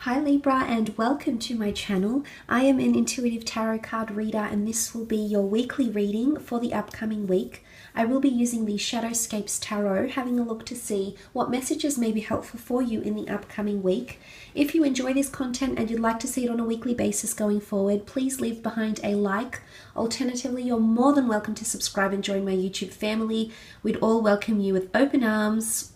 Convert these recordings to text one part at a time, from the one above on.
Hi Libra, and welcome to my channel. I am an intuitive tarot card reader, and this will be your weekly reading for the upcoming week. I will be using the Shadowscapes Tarot, having a look to see what messages may be helpful for you in the upcoming week. If you enjoy this content and you'd like to see it on a weekly basis going forward, please leave behind a like. Alternatively, you're more than welcome to subscribe and join my YouTube family. We'd all welcome you with open arms.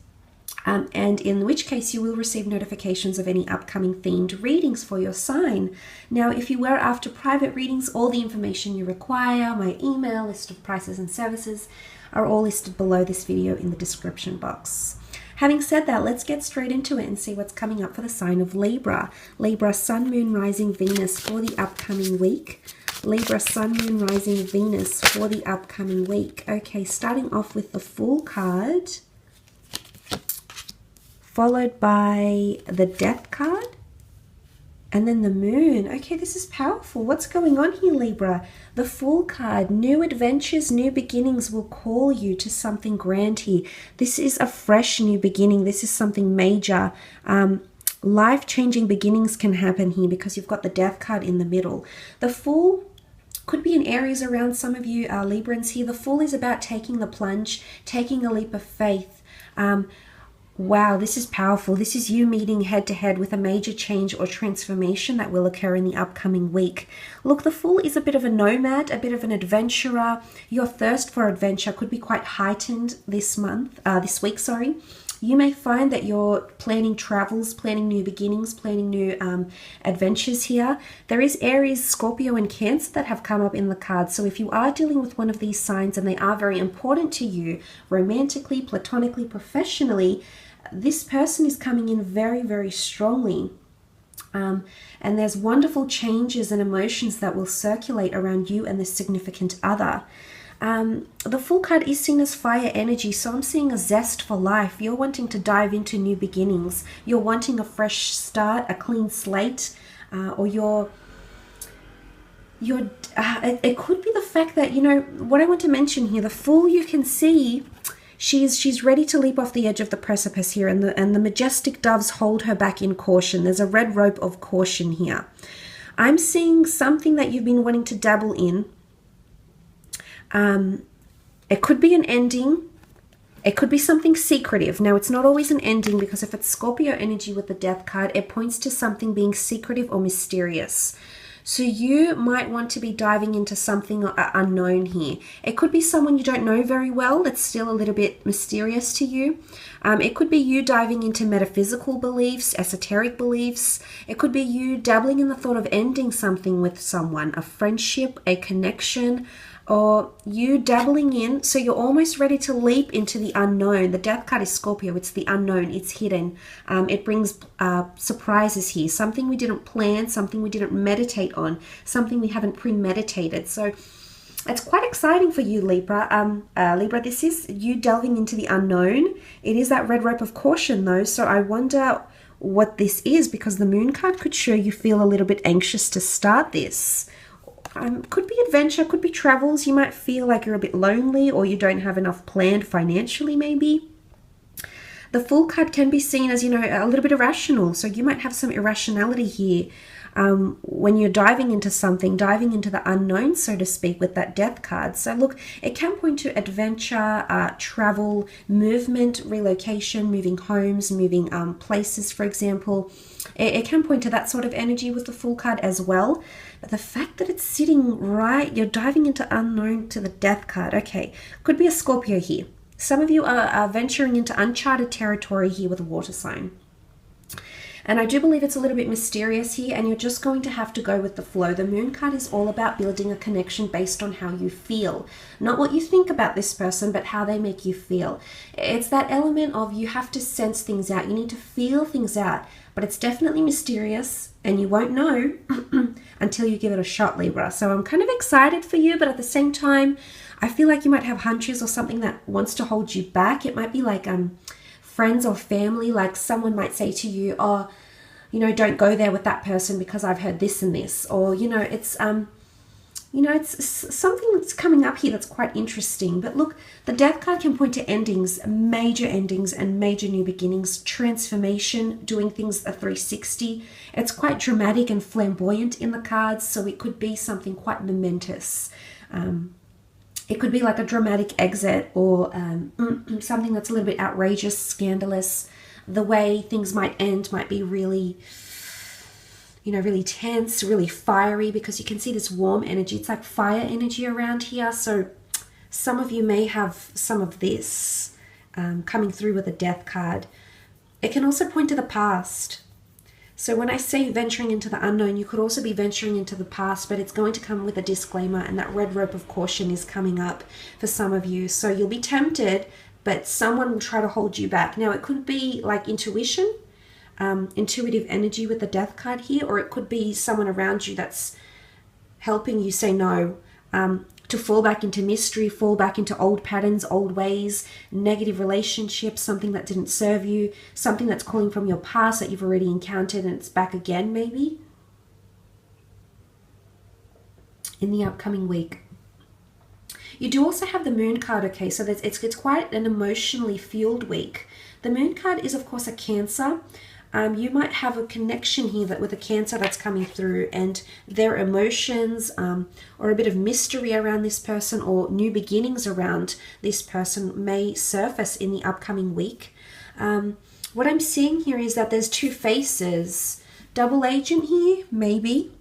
And in which case you will receive notifications of any upcoming themed readings for your sign. Now, if you were after private readings, all the information you require, my email, list of prices and services, are all listed below this video in the description box. Having said that, let's get straight into it and see what's coming up for the sign of Libra. Libra, Sun, Moon, Rising, Venus for the upcoming week. Libra, Sun, Moon, Rising, Venus for the upcoming week. Okay, starting off with the Fool card, followed by the Death card, and then the Moon. Okay, this is powerful. What's going on here, Libra? The Fool card, new adventures, new beginnings will call you to something grand here. This is a fresh new beginning. This is something major. Life-changing beginnings can happen here because you've got the Death card in the middle. The Fool could be in Aries around some of you Librans here. The Fool is about taking the plunge, taking a leap of faith. Wow, this is powerful. This is you meeting head to head with a major change or transformation that will occur in the upcoming week. Look, the Fool is a bit of a nomad, a bit of an adventurer. Your thirst for adventure could be quite heightened this week. You may find that you're planning travels, planning new beginnings, planning new adventures here. There is Aries, Scorpio, and Cancer that have come up in the cards. So if you are dealing with one of these signs and they are very important to you, romantically, platonically, professionally, this person is coming in very, very strongly. And there's wonderful changes and emotions that will circulate around you and the significant other. The Fool card is seen as fire energy, so I'm seeing a zest for life. You're wanting to dive into new beginnings. You're wanting a fresh start, a clean slate, or it could be the fact that, you know, what I want to mention here, the Fool, you can see she's ready to leap off the edge of the precipice here, and the majestic doves hold her back in caution. There's a red rope of caution here. I'm seeing something that you've been wanting to dabble in. It could be an ending. It could be something secretive. Now, it's not always an ending, because if it's Scorpio energy with the Death card, it points to something being secretive or mysterious. So you might want to be diving into something unknown here. It could be someone you don't know very well that's still a little bit mysterious to you. It could be you diving into metaphysical beliefs, esoteric beliefs. It could be you dabbling in the thought of ending something with someone, a friendship, a connection, or you dabbling in, so you're almost ready to leap into the unknown. The Death card is Scorpio. It's the unknown. It's hidden. It brings surprises here. Something we didn't plan, something we didn't meditate on, something we haven't premeditated. So it's quite exciting for you, Libra. Libra, this is you delving into the unknown. It is that red rope of caution, though. So I wonder what this is, because the Moon card could show you feel a little bit anxious to start this. Could be adventure, could be travels. You might feel like you're a bit lonely, or you don't have enough planned financially, maybe. The Fool card can be seen as, you know, a little bit irrational. So you might have some irrationality here when you're diving into something, diving into the unknown, so to speak, with that Death card. So look, it can point to adventure, travel, movement, relocation, moving homes, moving places, for example. It can point to that sort of energy with the Fool card as well. But the fact that it's sitting right, you're diving into unknown to the Death card. Okay, could be a Scorpio here. Some of you are venturing into uncharted territory here with a water sign. And I do believe it's a little bit mysterious here, and you're just going to have to go with the flow. The Moon card is all about building a connection based on how you feel. Not what you think about this person, but how they make you feel. It's that element of you have to sense things out. You need to feel things out. But it's definitely mysterious, and you won't know until you give it a shot, Libra. So I'm kind of excited for you, but at the same time, I feel like you might have hunches or something that wants to hold you back. It might be like friends or family, like someone might say to you, oh, you know, don't go there with that person because I've heard this and this. Or, you know, it's, you know, it's something that's coming up here that's quite interesting. But look, the Death card can point to endings, major endings and major new beginnings, transformation, doing things a 360. It's quite dramatic and flamboyant in the cards, so it could be something quite momentous. It could be like a dramatic exit, or something that's a little bit outrageous, scandalous. The way things might end might be really, you know, really tense, really fiery, because you can see this warm energy. It's like fire energy around here. So some of you may have some of this coming through with a Death card. It can also point to the past. So when I say venturing into the unknown, you could also be venturing into the past, but it's going to come with a disclaimer, and that red rope of caution is coming up for some of you. So you'll be tempted, but someone will try to hold you back. Now, it could be like intuition, intuitive energy with the Death card here, or it could be someone around you that's helping you say no, to fall back into mystery, fall back into old patterns, old ways, negative relationships, something that didn't serve you, something that's calling from your past that you've already encountered and it's back again maybe in the upcoming week. You do also have the Moon card, okay, so it's quite an emotionally fueled week. The Moon card is, of course, a Cancer. You might have a connection here with a Cancer that's coming through, and their emotions, or a bit of mystery around this person, or new beginnings around this person may surface in the upcoming week. What I'm seeing here is that there's two faces. Double agent here, maybe.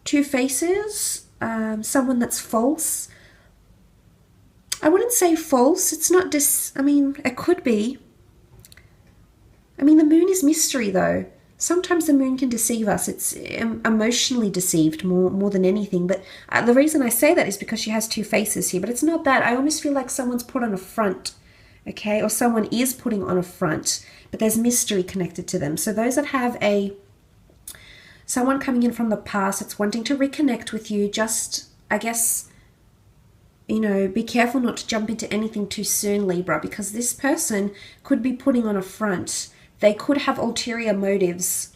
Two faces, someone that's false. I wouldn't say false. It's not I mean, it could be. I mean, the moon is mystery, though. Sometimes the moon can deceive us. It's emotionally deceived more than anything. But the reason I say that is because she has two faces here. But it's not that. I almost feel like someone's put on a front, okay? Or someone is putting on a front. But there's mystery connected to them. So those that have someone coming in from the past that's wanting to reconnect with you, just, I guess, you know, be careful not to jump into anything too soon, Libra, because this person could be putting on a front. They could have ulterior motives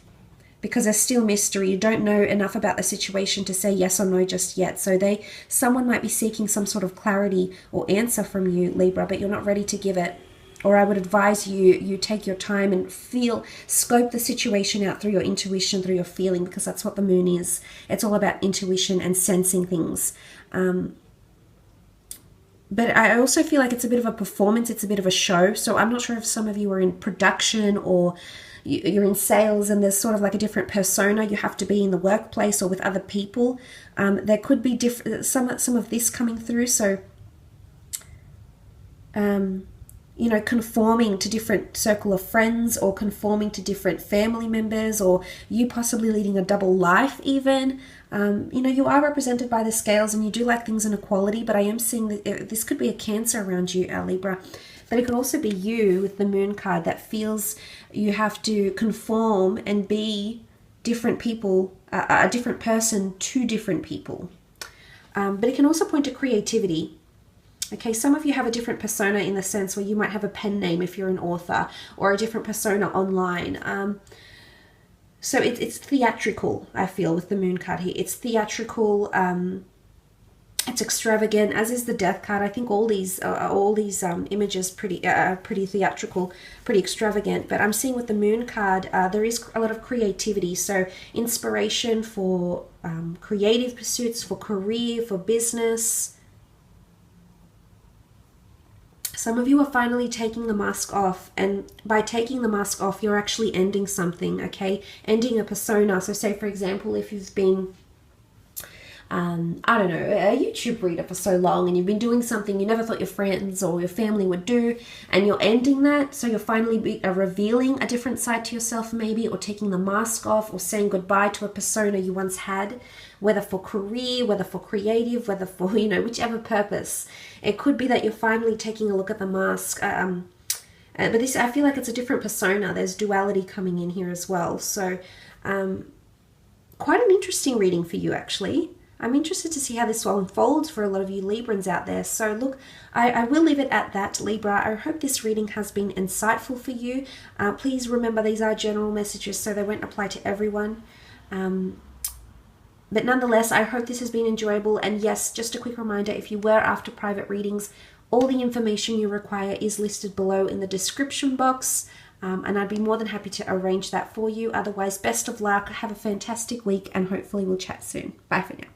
because there's still mystery. You don't know enough about the situation to say yes or no just yet. So someone might be seeking some sort of clarity or answer from you, Libra, but you're not ready to give it. Or I would advise you take your time and scope the situation out through your intuition, through your feeling, because that's what the moon is. It's all about intuition and sensing things. But I also feel like it's a bit of a performance. It's a bit of a show. So I'm not sure if some of you are in production or you're in sales and there's sort of like a different persona. You have to be in the workplace or with other people. There could be some of this coming through. So, you know, conforming to different circle of friends, or conforming to different family members, or you possibly leading a double life even. You know, you are represented by the scales and you do like things in equality, but I am seeing that this could be a Cancer around you, Libra. But it could also be you with the Moon card that feels you have to conform and be different people, a different person to different people. But it can also point to creativity. Okay, some of you have a different persona in the sense where you might have a pen name if you're an author, or a different persona online. So it's theatrical, I feel, with the Moon card here. It's theatrical, it's extravagant, as is the Death card. I think all these images pretty theatrical, pretty extravagant. But I'm seeing with the Moon card, there is a lot of creativity. So inspiration for creative pursuits, for career, for business. Some of you are finally taking the mask off, and by taking the mask off, you're actually ending something, okay? Ending a persona. So say, for example, if you've been, I don't know, a YouTube reader for so long, and you've been doing something you never thought your friends or your family would do, and you're ending that, so you're finally revealing a different side to yourself maybe, or taking the mask off, or saying goodbye to a persona you once had, whether for career, whether for creative, whether for, you know, whichever purpose. It could be that you're finally taking a look at the mask. But this, I feel like it's a different persona. There's duality coming in here as well. So quite an interesting reading for you, actually. I'm interested to see how this one unfolds for a lot of you Librans out there. So look, I will leave it at that, Libra. I hope this reading has been insightful for you. Please remember, these are general messages, so they won't apply to everyone. But nonetheless, I hope this has been enjoyable. And yes, just a quick reminder, if you were after private readings, all the information you require is listed below in the description box. And I'd be more than happy to arrange that for you. Otherwise, best of luck. Have a fantastic week and hopefully we'll chat soon. Bye for now.